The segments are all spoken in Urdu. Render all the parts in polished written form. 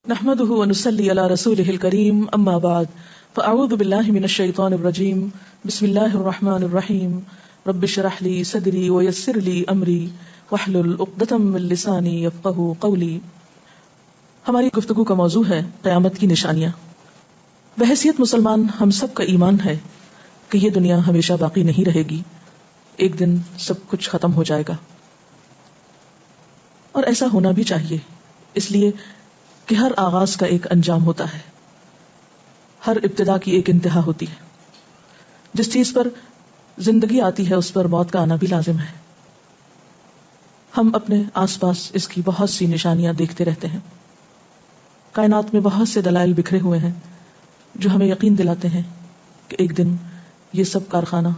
نحمده ونصلي على رسوله الكريم اما بعد فاعوذ بالله من الشيطان الرجيم بسم الله الرحمن الرحيم رب اشرح لي صدري ويسر لي امري واحلل عقدة من لساني يفقهوا قولي. ہماری گفتگو کا موضوع ہے قیامت کی نشانیاں. بحیثیت مسلمان ہم سب کا ایمان ہے کہ یہ دنیا ہمیشہ باقی نہیں رہے گی، ایک دن سب کچھ ختم ہو جائے گا، اور ایسا ہونا بھی چاہیے، اس لیے کہ ہر آغاز کا ایک انجام ہوتا ہے، ہر ابتدا کی ایک انتہا ہوتی ہے. جس چیز پر زندگی آتی ہے اس پر موت کا آنا بھی لازم ہے. ہم اپنے آس پاس اس کی بہت سی نشانیاں دیکھتے رہتے ہیں. کائنات میں بہت سے دلائل بکھرے ہوئے ہیں جو ہمیں یقین دلاتے ہیں کہ ایک دن یہ سب کارخانہ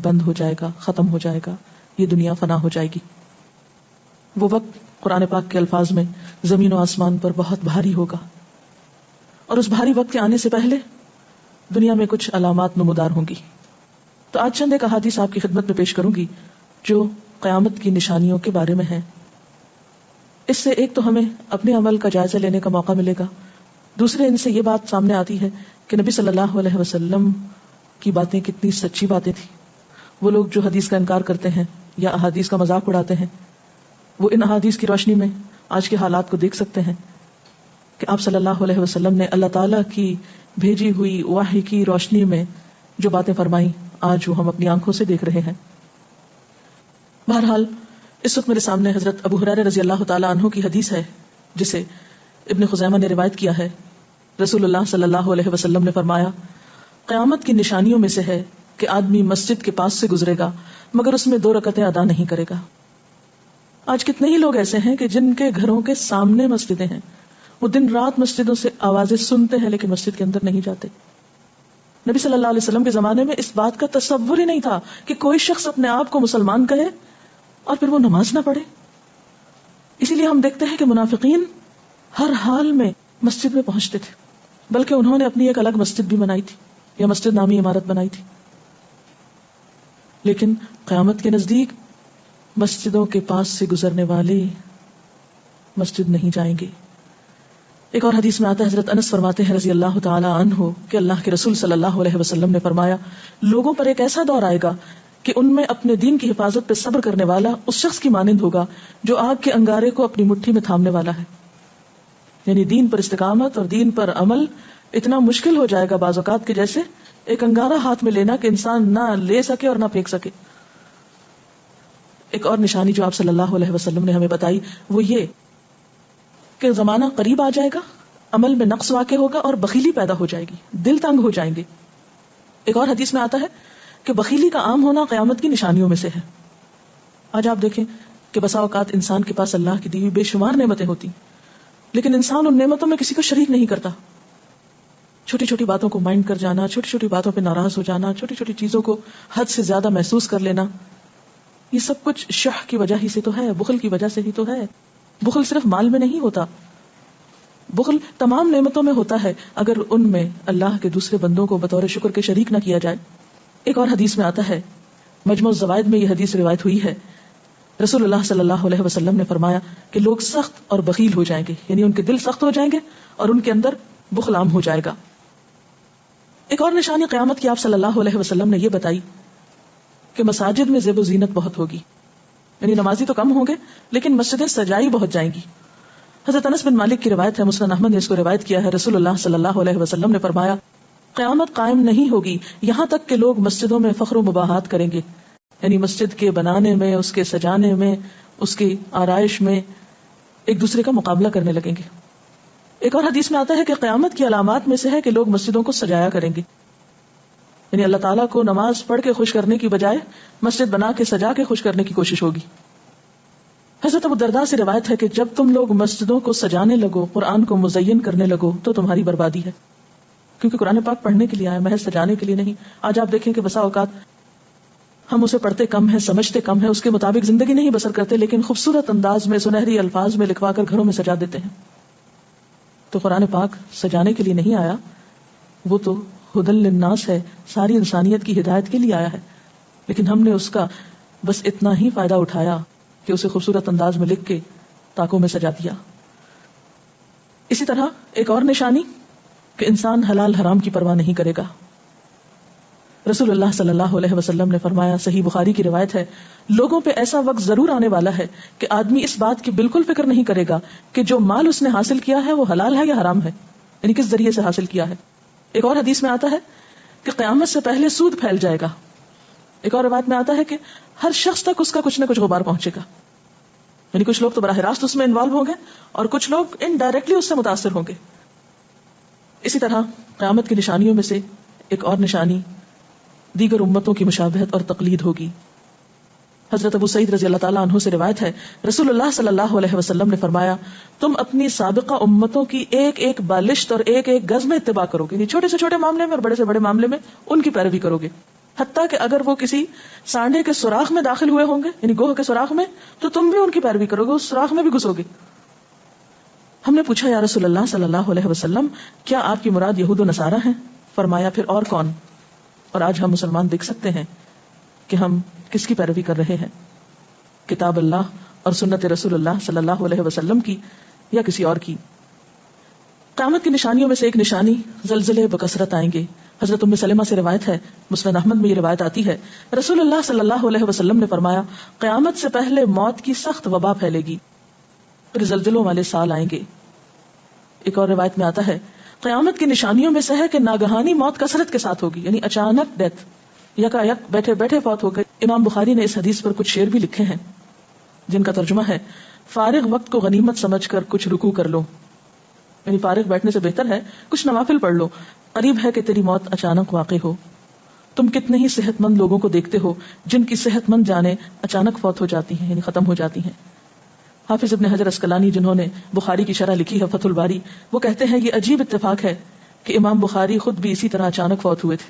بند ہو جائے گا، ختم ہو جائے گا، یہ دنیا فنا ہو جائے گی. وہ وقت قرآن پاک کے الفاظ میں زمین و آسمان پر بہت بھاری ہوگا، اور اس بھاری وقت کے آنے سے پہلے دنیا میں کچھ علامات نمودار ہوں گی. تو آج چند ایک احادیث آپ کی خدمت میں پیش کروں گی جو قیامت کی نشانیوں کے بارے میں ہیں. اس سے ایک تو ہمیں اپنے عمل کا جائزہ لینے کا موقع ملے گا، دوسرے ان سے یہ بات سامنے آتی ہے کہ نبی صلی اللہ علیہ وسلم کی باتیں کتنی سچی باتیں تھیں. وہ لوگ جو حدیث کا انکار کرتے ہیں یا احادیث کا مذاق اڑاتے ہیں، وہ ان احادیث کی روشنی میں آج کے حالات کو دیکھ سکتے ہیں کہ آپ صلی اللہ علیہ وسلم نے اللہ تعالیٰ کی بھیجی ہوئی وحی کی روشنی میں جو باتیں فرمائیں آج وہ ہم اپنی آنکھوں سے دیکھ رہے ہیں. بہرحال اس وقت میرے سامنے حضرت ابو ہریرہ رضی اللہ تعالیٰ عنہ کی حدیث ہے جسے ابن خزیمہ نے روایت کیا ہے. رسول اللہ صلی اللہ علیہ وسلم نے فرمایا، قیامت کی نشانیوں میں سے ہے کہ آدمی مسجد کے پاس سے گزرے گا مگر اس میں 2 رکعتیں ادا نہیں کرے گا. آج کتنے ہی لوگ ایسے ہیں کہ جن کے گھروں کے سامنے مسجدیں ہیں، وہ دن رات مسجدوں سے آوازیں سنتے ہیں لیکن مسجد کے اندر نہیں جاتے. نبی صلی اللہ علیہ وسلم کے زمانے میں اس بات کا تصور ہی نہیں تھا کہ کوئی شخص اپنے آپ کو مسلمان کہے اور پھر وہ نماز نہ پڑھے. اسی لیے ہم دیکھتے ہیں کہ منافقین ہر حال میں مسجد میں پہنچتے تھے، بلکہ انہوں نے اپنی ایک الگ مسجد بھی بنائی تھی یا مسجد نامی عمارت بنائی تھی. لیکن قیامت کے نزدیک مسجدوں کے پاس سے گزرنے والے مسجد نہیں جائیں گے. ایک اور حدیث میں آتا ہے، حضرت انس فرماتے ہیں رضی اللہ تعالی عنہ کہ اللہ کے رسول صلی اللہ علیہ وسلم نے فرمایا، لوگوں پر ایک ایسا دور آئے گا کہ ان میں اپنے دین کی حفاظت پہ صبر کرنے والا اس شخص کی مانند ہوگا جو آگ کے انگارے کو اپنی مٹھی میں تھامنے والا ہے. یعنی دین پر استقامت اور دین پر عمل اتنا مشکل ہو جائے گا بعض اوقات کہ جیسے ایک انگارہ ہاتھ میں لینا کہ انسان نہ لے سکے اور نہ پھینک سکے. ایک اور نشانی جو آپ صلی اللہ علیہ وسلم نے ہمیں بتائی وہ یہ کہ زمانہ قریب آ جائے گا، عمل میں نقص واقع ہوگا اور بخیلی پیدا ہو جائے گی، دل تنگ ہو جائیں گے. ایک اور حدیث میں آتا ہے کہ بخیلی کا عام ہونا قیامت کی نشانیوں میں سے ہے. آج آپ دیکھیں کہ بسا اوقات انسان کے پاس اللہ کی دی ہوئی بے شمار نعمتیں ہوتی لیکن انسان ان نعمتوں میں کسی کو شریک نہیں کرتا. چھوٹی چھوٹی باتوں کو مائنڈ کر جانا، چھوٹی چھوٹی باتوں پہ ناراض ہو جانا، چھوٹی چھوٹی چیزوں کو حد سے زیادہ محسوس کر لینا، یہ سب کچھ شح کی وجہ ہی سے تو ہے، بخل کی وجہ سے ہی تو ہے. بخل صرف مال میں نہیں ہوتا، بخل تمام نعمتوں میں ہوتا ہے اگر ان میں اللہ کے دوسرے بندوں کو بطور شکر کے شریک نہ کیا جائے. ایک اور حدیث میں آتا ہے، مجموع الزوائد میں یہ حدیث روایت ہوئی ہے، رسول اللہ صلی اللہ علیہ وسلم نے فرمایا کہ لوگ سخت اور بخیل ہو جائیں گے، یعنی ان کے دل سخت ہو جائیں گے اور ان کے اندر بخل عام ہو جائے گا. ایک اور نشانی قیامت کی آپ صلی اللہ علیہ وسلم نے یہ بتائی کہ مساجد میں زیب و زینت بہت ہوگی، یعنی نمازی تو کم ہوں گے لیکن مسجدیں سجائی بہت جائیں گی. حضرت انس بن مالک کی روایت ہے، مسند احمد نے اس کو روایت کیا ہے، رسول اللہ صلی اللہ علیہ وسلم نے فرمایا، قیامت قائم نہیں ہوگی یہاں تک کہ لوگ مسجدوں میں فخر و مباحات کریں گے، یعنی مسجد کے بنانے میں، اس کے سجانے میں، اس کی آرائش میں ایک دوسرے کا مقابلہ کرنے لگیں گے. ایک اور حدیث میں آتا ہے کہ قیامت کی علامات میں سے ہے کہ لوگ مسجدوں کو سجایا کریں گے، یعنی اللہ تعالیٰ کو نماز پڑھ کے خوش کرنے کی بجائے مسجد بنا کے سجا کے خوش کرنے کی کوشش ہوگی. حضرت ابو الدرداء سے روایت ہے کہ جب تم لوگ مسجدوں کو سجانے لگو، قرآن کو مزین کرنے لگو تو تمہاری بربادی ہے، کیونکہ قرآن پاک پڑھنے کے لیے آیا، محض سجانے کے لیے نہیں. آج آپ دیکھیں کہ بسا اوقات ہم اسے پڑھتے کم ہیں، سمجھتے کم ہیں، اس کے مطابق زندگی نہیں بسر کرتے، لیکن خوبصورت انداز میں سنہری الفاظ میں لکھوا کر گھروں میں سجا دیتے ہیں. تو قرآن پاک سجانے کے لیے نہیں آیا، وہ تو ہدی للناس ہے، ساری انسانیت کی ہدایت کے لیے آیا ہے، لیکن ہم نے اس کا بس اتنا ہی فائدہ اٹھایا کہ اسے خوبصورت انداز میں لکھ کے تاکوں میں سجا دیا. اسی طرح ایک اور نشانی کہ انسان حلال حرام کی پرواہ نہیں کرے گا. رسول اللہ صلی اللہ علیہ وسلم نے فرمایا، صحیح بخاری کی روایت ہے، لوگوں پہ ایسا وقت ضرور آنے والا ہے کہ آدمی اس بات کی بالکل فکر نہیں کرے گا کہ جو مال اس نے حاصل کیا ہے وہ حلال ہے یا حرام ہے، یعنی کس ذریعے سے حاصل کیا ہے. ایک اور حدیث میں آتا ہے کہ قیامت سے پہلے سود پھیل جائے گا. ایک اور روایت میں آتا ہے کہ ہر شخص تک اس کا کچھ نہ کچھ غبار پہنچے گا، یعنی کچھ لوگ تو براہ راست اس میں انوالو ہوں گے اور کچھ لوگ انڈائریکٹلی اس سے متاثر ہوں گے. اسی طرح قیامت کی نشانیوں میں سے ایک اور نشانی دیگر امتوں کی مشابہت اور تقلید ہوگی. حضرت ابو سعید رضی اللہ تعالیٰ عنہ سے روایت ہے، رسول اللہ صلی اللہ علیہ وسلم نے فرمایا، تم اپنی سابقہ امتوں کی ایک ایک بالشت اور ایک ایک گز میں اتباع کرو گے، یعنی چھوٹے سے چھوٹے معاملے میں اور بڑے سے بڑے معاملے میں ان کی پیروی کرو گے، حتیٰ کہ اگر وہ کسی سانڈے کے سوراخ میں داخل ہوئے ہوں گے، یعنی گوہ کے سوراخ میں، تو تم بھی ان کی پیروی کرو گے، اس سوراخ میں بھی گھسو گے. ہم نے پوچھا، یا رسول اللہ صلی اللہ علیہ وسلم، کیا آپ کی مراد یہود و نصارہ ہیں؟ فرمایا، پھر اور کون؟ اور آج ہم مسلمان دیکھ سکتے ہیں کہ ہم کس کی پیروی کر رہے ہیں، کتاب اللہ اور سنت رسول اللہ صلی اللہ علیہ وسلم کی یا کسی اور کی. قیامت کی نشانیوں میں سے ایک نشانی زلزلے بکثرت آئیں گے. حضرت ام سلمہ سے روایت ہے، مسند احمد میں یہ روایت آتی ہے، رسول اللہ صلی اللہ علیہ وسلم نے فرمایا، قیامت سے پہلے موت کی سخت وبا پھیلے گی، پھر زلزلوں والے سال آئیں گے. ایک اور روایت میں آتا ہے، قیامت کی نشانیوں میں سے ہے کہ ناگہانی موت کثرت کے ساتھ ہوگی، یعنی اچانک ڈیتھ، یکا یک بیٹھے بیٹھے فوت ہو گئے. امام بخاری نے اس حدیث پر کچھ شعر بھی لکھے ہیں جن کا ترجمہ ہے، فارغ وقت کو غنیمت سمجھ کر کچھ رکوع کر لو، یعنی فارغ بیٹھنے سے بہتر ہے کچھ نوافل پڑھ لو، قریب ہے کہ تیری موت اچانک واقع ہو. تم کتنے ہی صحت مند لوگوں کو دیکھتے ہو جن کی صحت مند جانیں اچانک فوت ہو جاتی ہیں، یعنی ختم ہو جاتی ہیں. حافظ ابن حجر اسقلانی جنہوں نے بخاری کی شرح لکھی ہے فتح الباری، وہ کہتے ہیں یہ عجیب اتفاق ہے کہ امام بخاری خود بھی اسی طرح اچانک فوت ہوئے تھے.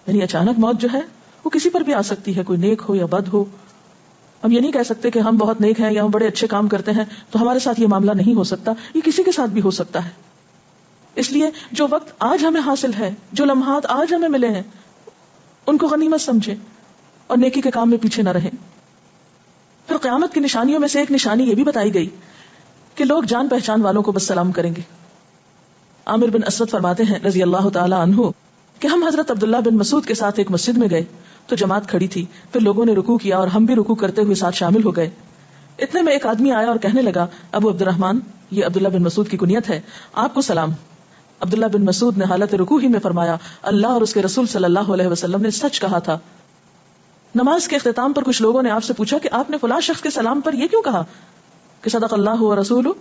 یعنی اچانک موت جو ہے وہ کسی پر بھی آ سکتی ہے، کوئی نیک ہو یا بد ہو. ہم یہ نہیں کہہ سکتے کہ ہم بہت نیک ہیں یا ہم بڑے اچھے کام کرتے ہیں تو ہمارے ساتھ یہ معاملہ نہیں ہو سکتا، یہ کسی کے ساتھ بھی ہو سکتا ہے. اس لیے جو وقت آج ہمیں حاصل ہے، جو لمحات آج ہمیں ملے ہیں، ان کو غنیمت سمجھیں اور نیکی کے کام میں پیچھے نہ رہیں. پھر قیامت کی نشانیوں میں سے ایک نشانی یہ بھی بتائی گئی کہ لوگ جان پہچان والوں کو بس سلام کریں گے. عامر بن اسود فرماتے ہیں رضی اللہ تعالی عنہ کہ ہم حضرت عبداللہ بن مسعود کے ساتھ ایک مسجد میں گئے تو جماعت کھڑی تھی، پھر لوگوں نے رکوع کیا اور ہم بھی رکوع کرتے ہوئے ساتھ شامل ہو گئے. اتنے میں ایک آدمی آیا اور کہنے لگا، ابو عبد الرحمن، یہ عبداللہ بن مسعود کی کنیت ہے، آپ کو سلام. عبداللہ بن مسعود نے حالت رکوع ہی میں فرمایا، اللہ اور اس کے رسول صلی اللہ علیہ وسلم نے سچ کہا تھا. نماز کے اختتام پر کچھ لوگوں نے آپ سے پوچھا کہ آپ نے فلاں شخص کے سلام پر یہ کیوں کہا کہ صدق اللہ و رسول،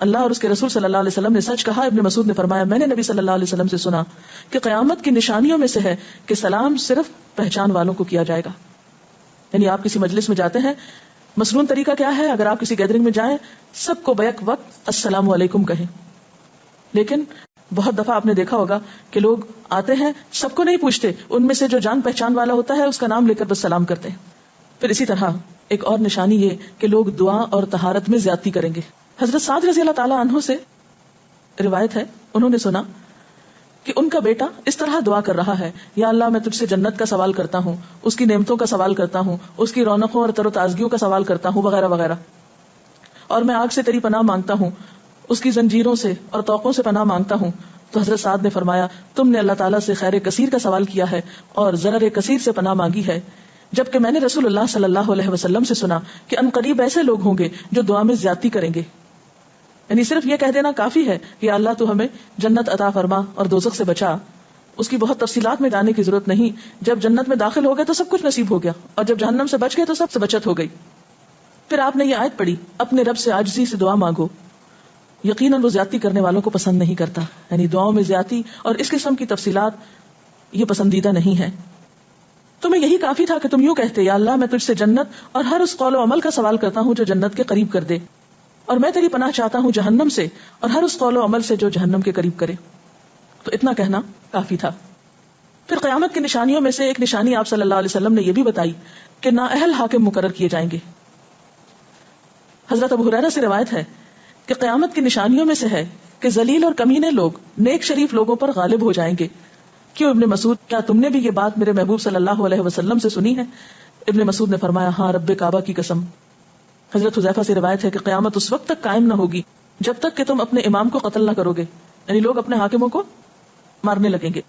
اللہ اور اس کے رسول صلی اللہ علیہ وسلم نے سچ کہا. ابن مسعود نے فرمایا، میں نے نبی صلی اللہ علیہ وسلم سے سنا کہ قیامت کی نشانیوں میں سے ہے کہ سلام صرف پہچان والوں کو کیا جائے گا. یعنی آپ کسی مجلس میں جاتے ہیں، مسنون طریقہ کیا ہے، اگر آپ کسی گیدرنگ میں جائیں سب کو بیک وقت السلام علیکم کہیں. لیکن بہت دفعہ آپ نے دیکھا ہوگا کہ لوگ آتے ہیں، سب کو نہیں پوچھتے، ان میں سے جو جان پہچان والا ہوتا ہے اس کا نام لے کر بس سلام کرتے ہیں. پھر اسی طرح ایک اور نشانی یہ کہ لوگ دعا اور طہارت میں زیادتی کریں گے. حضرت سعد رضی اللہ تعالی عنہ سے روایت ہے، انہوں نے سنا کہ ان کا بیٹا اس طرح دعا کر رہا ہے، یا اللہ میں تجھ سے جنت کا سوال کرتا ہوں، اس کی نعمتوں کا سوال کرتا ہوں، اس کی رونقوں اور تر و تازگیوں کا سوال کرتا ہوں، وغیرہ وغیرہ، اور میں آگ سے تیری پناہ مانگتا ہوں، اس کی زنجیروں سے اور توقوں سے پناہ مانگتا ہوں. تو حضرت سعد نے فرمایا، تم نے اللہ تعالیٰ سے خیر کثیر کا سوال کیا ہے اور ضرر کثیر سے پناہ مانگی ہے، جبکہ میں نے رسول اللہ صلی اللہ علیہ وسلم سے سنا کہ ان قریب ایسے لوگ ہوں گے جو دعا میں زیادتی کریں گے. یعنی صرف یہ کہہ دینا کافی ہے کہ اللہ تو ہمیں جنت عطا فرما اور دوزخ سے بچا، اس کی بہت تفصیلات میں جانے کی ضرورت نہیں. جب جنت میں داخل ہو گئے تو سب کچھ نصیب ہو گیا، اور جب جہنم سے بچ گئے تو سب سے بچت ہو گئی. پھر آپ نے یہ آیت پڑھی، اپنے رب سے عاجزی سے دعا مانگو، یقیناً وہ زیادتی کرنے والوں کو پسند نہیں کرتا. یعنی دعاؤں میں زیادتی اور اس قسم کی تفصیلات یہ پسندیدہ نہیں ہے. تمہیں یہی کافی تھا کہ تم یوں کہتے، یا اللہ میں تجھ سے جنت اور ہر اس قول و عمل کا سوال کرتا ہوں جو جنت کے قریب کر دے، اور میں تیری پناہ چاہتا ہوں جہنم سے اور ہر اس قول و عمل سے جو جہنم کے قریب کرے. تو اتنا کہنا کافی تھا. پھر قیامت کی نشانیوں میں سے ایک نشانی آپ صلی اللہ علیہ وسلم نے یہ بھی بتائی کہ نااہل حاکم مقرر کیے جائیں گے. حضرت ابو ہریرہ سے روایت ہے کہ قیامت کی نشانیوں میں سے ہے کہ ذلیل اور کمینے لوگ نیک شریف لوگوں پر غالب ہو جائیں گے. کیوں ابن مسعود، کیا تم نے بھی یہ بات میرے محبوب صلی اللہ علیہ وسلم سے سنی ہے؟ ابن مسعود نے فرمایا، ہاں رب کعبہ کی قسم. حضرت حذیفہ سے روایت ہے کہ قیامت اس وقت تک قائم نہ ہوگی جب تک کہ تم اپنے امام کو قتل نہ کرو گے، یعنی لوگ اپنے حاکموں کو مارنے لگیں گے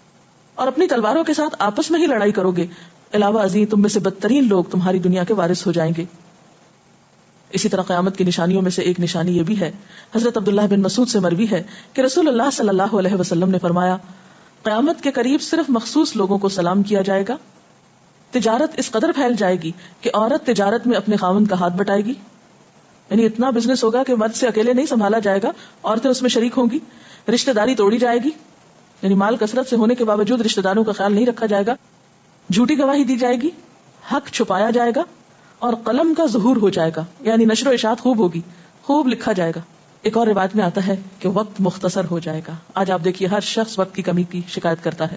اور اپنی تلواروں کے ساتھ آپس میں ہی لڑائی کرو گے، علاوہ ازیں تم میں سے بدترین لوگ تمہاری دنیا کے وارث ہو جائیں گے۔ اسی طرح قیامت کی نشانیوں میں سے ایک نشانی یہ بھی ہے، حضرت عبداللہ بن مسعود سے مروی ہے کہ رسول اللہ صلی اللہ علیہ وسلم نے فرمایا، قیامت کے قریب صرف مخصوص لوگوں کو سلام کیا جائے گا، تجارت اس قدر پھیل جائے گی کہ عورت تجارت میں اپنے خاوند کا ہاتھ بٹائے گی، یعنی اتنا بزنس ہوگا کہ مرد سے اکیلے نہیں سنبھالا جائے گا، عورتیں اس میں شریک ہوں گی، رشتہ داری توڑی جائے گی، یعنی مال کثرت سے ہونے کے باوجود رشتہ داروں کا خیال نہیں رکھا جائے گا، جھوٹی گواہی دی جائے گی، حق چھپایا جائے گا، اور قلم کا ظہور ہو جائے گا، یعنی نشر و اشاعت خوب ہوگی، خوب لکھا جائے گا۔ ایک اور روایت میں آتا ہے کہ وقت مختصر ہو جائے گا۔ آج آپ دیکھیے ہر شخص وقت کی کمی کی شکایت کرتا ہے۔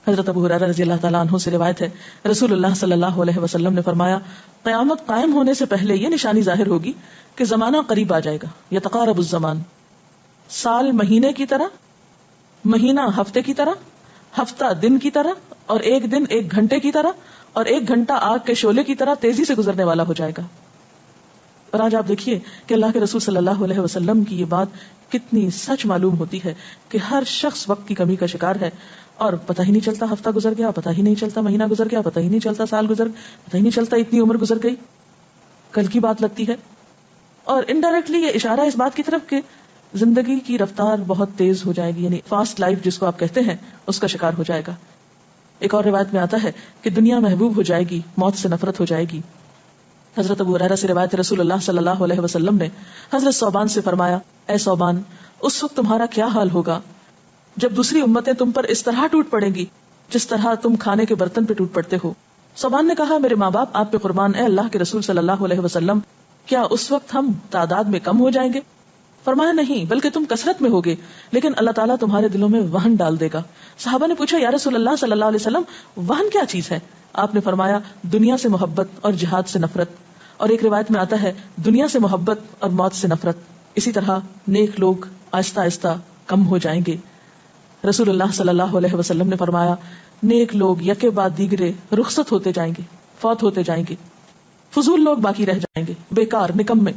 حضرت ابو ہریرہ رضی اللہ تعالیٰ عنہ سے روایت ہے، رسول اللہ صلی اللہ علیہ وسلم نے فرمایا، قیامت قائم ہونے سے پہلے یہ نشانی ظاہر ہوگی کہ زمانہ قریب آ جائے گا، یتقارب الزمان، سال مہینے کی طرح، مہینہ ہفتے کی طرح، ہفتہ دن کی طرح، اور ایک دن ایک گھنٹے کی طرح، اور ایک گھنٹہ آگ کے شعلے کی طرح تیزی سے گزرنے والا ہو جائے گا۔ اور آج آپ دیکھیے کہ اللہ کے رسول صلی اللہ علیہ وسلم کی یہ بات کتنی سچ معلوم ہوتی ہے کہ ہر شخص وقت کی کمی کا شکار ہے، اور پتہ ہی نہیں چلتا ہفتہ گزر گیا، پتہ ہی نہیں چلتا مہینہ گزر گیا، پتہ ہی نہیں چلتا سال گزر گیا، پتہ ہی نہیں چلتا اتنی عمر گزر گئی، کل کی بات لگتی ہے۔ اور انڈائریکٹلی یہ اشارہ اس بات کی طرف کہ زندگی کی رفتار بہت تیز ہو جائے گی، یعنی فاسٹ لائف جس کو آپ کہتے ہیں اس کا شکار ہو جائے گا۔ ایک اور روایت میں آتا ہے کہ دنیا محبوب ہو جائے گی، موت سے نفرت ہو جائے گی۔ حضرت ابو ہریرہ سے روایت، رسول اللہ صلی اللہ علیہ وسلم نے حضرت ثوبان سے فرمایا، اے ثوبان، اس وقت تمہارا کیا حال ہوگا جب دوسری امتیں تم پر اس طرح ٹوٹ پڑیں گی جس طرح تم کھانے کے برتن پہ ٹوٹ پڑتے ہو۔ ثوبان نے کہا، میرے ماں باپ آپ پہ قربان، اے اللہ کے رسول صلی اللہ علیہ وسلم، کیا اس وقت ہم تعداد میں کم ہو جائیں گے؟ فرمایا، نہیں، بلکہ تم کثرت میں ہوگے، لیکن اللہ تعالیٰ تمہارے دلوں میں وہن ڈال دے گا۔ صحابہ نے پوچھا، یا رسول اللہ صلی اللہ علیہ وسلم، وہن کیا چیز ہے؟ آپ نے فرمایا، دنیا سے محبت اور جہاد سے نفرت۔ اور ایک روایت میں آتا ہے، دنیا سے محبت اور موت سے نفرت۔ اسی طرح نیک لوگ آہستہ آہستہ کم ہو جائیں گے۔ رسول اللہ صلی اللہ علیہ وسلم نے فرمایا، نیک لوگ یکے بعد دیگرے رخصت ہوتے جائیں گے، فوت ہوتے جائیں گے، فضول لوگ باقی رہ جائیں گے، بیکار، نکمے،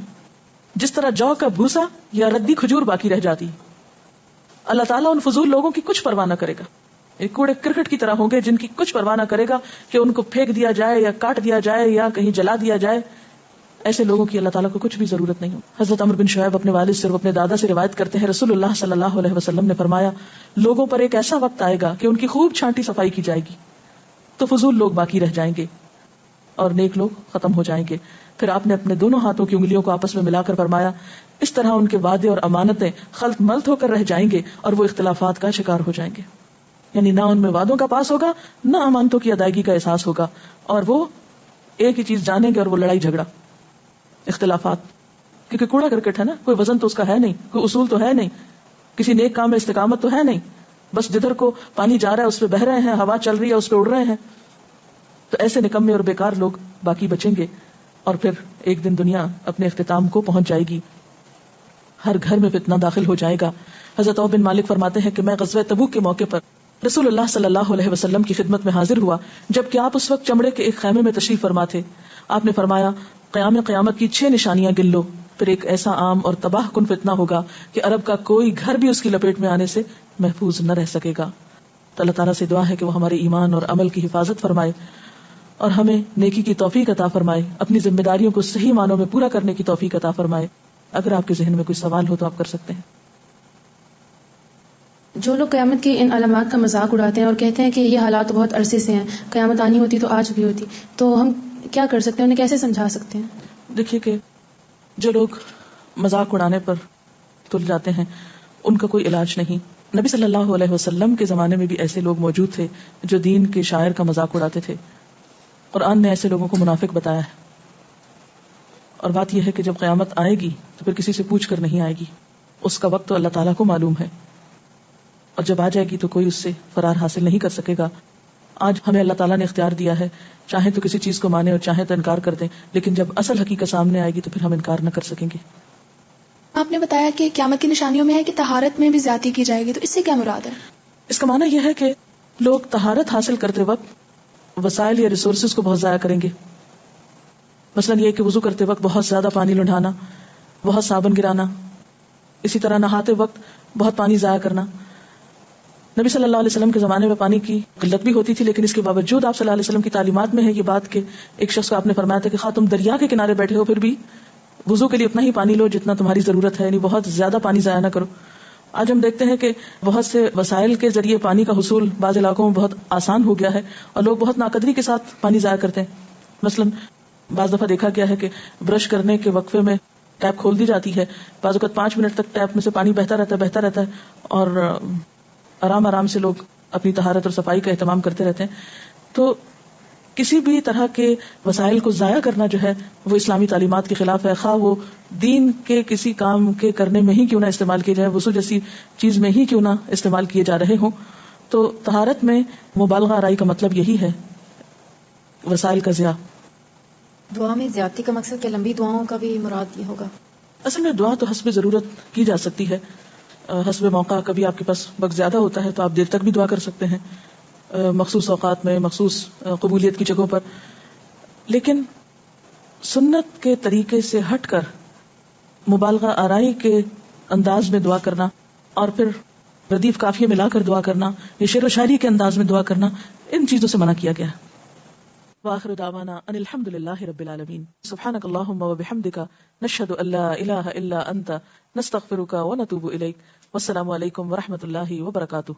جس طرح جو کا بھوسا یا ردی کھجور باقی رہ جاتی۔ اللہ تعالیٰ ان فضول لوگوں کی کچھ پرواہ نہ کرے گا، ایک کوڑے کرکٹ کی طرح ہوں گے جن کی کچھ پرواہ نہ کرے گا کہ ان کو پھینک دیا جائے یا کاٹ دیا جائے یا کہیں جلا دیا جائے۔ ایسے لوگوں کی اللہ تعالیٰ کو کچھ بھی ضرورت نہیں ہو۔ حضرت عمرو بن شعیب اپنے والد سے اور اپنے دادا سے روایت کرتے ہیں، رسول اللہ صلی اللہ علیہ وسلم نے فرمایا، لوگوں پر ایک ایسا وقت آئے گا کہ ان کی خوب چھانٹی صفائی کی جائے گی، تو فضول لوگ باقی رہ جائیں گے اور نیک لوگ ختم ہو جائیں گے۔ پھر آپ نے اپنے دونوں ہاتھوں کی انگلیوں کو آپس میں ملا کر فرمایا، اس طرح ان کے وعدے اور امانتیں خلط ملط ہو کر رہ جائیں گے اور وہ اختلافات کا شکار ہو جائیں گے، یعنی نہ ان میں وعدوں کا پاس ہوگا، نہ امانتوں کی ادائیگی کا احساس ہوگا، اور وہ ایک ہی چیز جانیں گے اور وہ لڑائی جھگڑا، اختلافات، کیونکہ کوڑا کرکٹ ہے نا، کوئی وزن تو اس کا ہے نہیں، کوئی اصول تو ہے نہیں، کسی نیک کام میں استقامت تو ہے نہیں، بس جدھر کو پانی جا رہا ہے اس پہ بہ رہے ہیں، ہوا چل رہی ہے اس پہ اڑ رہے ہیں۔ تو ایسے نکمے اور بیکار لوگ باقی بچیں گے، اور پھر ایک دن دنیا اپنے اختتام کو پہنچ جائے گی، ہر گھر میں فتنہ داخل ہو جائے گا۔ حضرت عوف بن مالک فرماتے ہیں کہ میں غزوہ تبوک کے موقع پر رسول اللہ صلی اللہ علیہ وسلم کی خدمت میں حاضر ہوا، جبکہ آپ اس وقت چمڑے کے ایک خیمے میں تشریف فرما تھے۔ آپ نے فرمایا، قیامت کی 6 نشانیاں گن لو، پھر ایک ایسا عام اور تباہ کن فتنہ ہوگا کہ عرب کا کوئی گھر بھی اس کی لپیٹ میں آنے سے محفوظ نہ رہ سکے گا۔ تو اللہ تعالیٰ سے دعا ہے کہ وہ ہمارے ایمان اور عمل کی حفاظت فرمائے اور ہمیں نیکی کی توفیق عطا فرمائے، اپنی ذمہ داریوں کو صحیح معنوں میں پورا کرنے کی توفیق عطا فرمائے۔ اگر آپ کے ذہن میں کوئی سوال ہو تو آپ کر سکتے ہیں۔ جو لوگ قیامت کی ان علامات کا مذاق اڑاتے ہیں اور کہتے ہیں کہ یہ حالات بہت عرصے سے ہیں، قیامت آنی ہوتی تو آج بھی ہوتی، تو ہم کیا کر سکتے ہیں، انہیں کیسے سمجھا سکتے ہیں؟ دیکھیے کہ جو لوگ مذاق اڑانے پر تل جاتے ہیں ان کا کوئی علاج نہیں۔ نبی صلی اللہ علیہ وسلم کے زمانے میں بھی ایسے لوگ موجود تھے جو دین کے شاعر کا مذاق اڑاتے تھے، قرآن نے ایسے لوگوں کو منافق بتایا ہے۔ اور بات یہ ہے کہ جب قیامت آئے گی تو پھر کسی سے پوچھ کر نہیں آئے گی، اس کا وقت تو اللہ تعالیٰ کو معلوم ہے، اور جب آ جائے گی تو کوئی اس سے فرار حاصل نہیں کر سکے گا۔ آج ہمیں اللہ تعالیٰ نے اختیار دیا ہے، چاہے تو کسی چیز کو مانے اور چاہے تو انکار کر دیں، لیکن جب اصل حقیقت سامنے آئے گی تو پھر ہم انکار نہ کر سکیں گے۔ آپ نے بتایا کہ قیامت کی نشانیوں میں ہے کہ طہارت میں بھی زیادتی کی جائے گی، تو اس سے کیا مراد ہے؟ اس کا معنی یہ ہے کہ لوگ طہارت حاصل کرتے وقت وسائل یا ریسورسز کو بہت ضائع کریں گے۔ مثلا یہ کہ وضو کرتے وقت بہت زیادہ پانی لنڈھانا، بہت صابن گرانا، اسی طرح نہاتے وقت بہت پانی ضائع کرنا. نبی صلی اللہ علیہ وسلم کے زمانے میں پانی کی قلت بھی ہوتی تھی، لیکن اس کے باوجود آپ صلی اللہ علیہ وسلم کی تعلیمات میں ہے یہ بات کہ ایک شخص کو آپ نے فرمایا تھا کہ خواہ تم دریا کے کنارے بیٹھے ہو پھر بھی وضو کے لیے اتنا ہی پانی لو جتنا تمہاری ضرورت ہے، یعنی بہت زیادہ پانی ضائع نہ کرو. آج ہم دیکھتے ہیں کہ بہت سے وسائل کے ذریعے پانی کا حصول بعض علاقوں میں بہت آسان ہو گیا ہے اور لوگ بہت ناقدری کے ساتھ پانی ضائع کرتے ہیں. مثلا بعض دفعہ دیکھا گیا ہے کہ برش کرنے کے وقفے میں ٹیپ کھول دی جاتی ہے، بعض اوقات 5 منٹ تک ٹیپ میں سے پانی بہتا رہتا ہے اور آرام آرام سے لوگ اپنی طہارت اور صفائی کا اہتمام کرتے رہتے ہیں. تو کسی بھی طرح کے وسائل کو ضائع کرنا جو ہے وہ اسلامی تعلیمات کے خلاف ہے، خواہ وہ دین کے کسی کام کے کرنے میں ہی کیوں نہ استعمال کیے جائے، وضو جیسی چیز میں ہی کیوں نہ استعمال کیے جا رہے ہوں. تو طہارت میں مبالغہ آرائی کا مطلب یہی ہے، وسائل کا ضیاع. دعا میں زیادتی کا مقصد کیا لمبی دعاؤں کا بھی مراد یہ ہوگا؟ اصل میں دعا تو حسب ضرورت کی جا سکتی ہے، حسب موقع. کبھی آپ کے پاس وقت زیادہ ہوتا ہے تو آپ دیر تک بھی دعا کر سکتے ہیں مخصوص اوقات میں، مخصوص قبولیت کی جگہوں پر. لیکن سنت کے طریقے سے ہٹ کر مبالغہ آرائی کے انداز میں دعا کرنا اور پھر ردیف قافیے ملا کر دعا کرنا یا شعر و شاعری کے انداز میں دعا کرنا، ان چیزوں سے منع کیا گیا. وآخر دعوانا ان الحمد للہ رب العالمین. سبحانک اللہم وبحمدک نشہد ان لا الہ الا انت نستغفرک ونتوب الیک. والسلام علیکم ورحمۃ اللہ وبرکاتہ.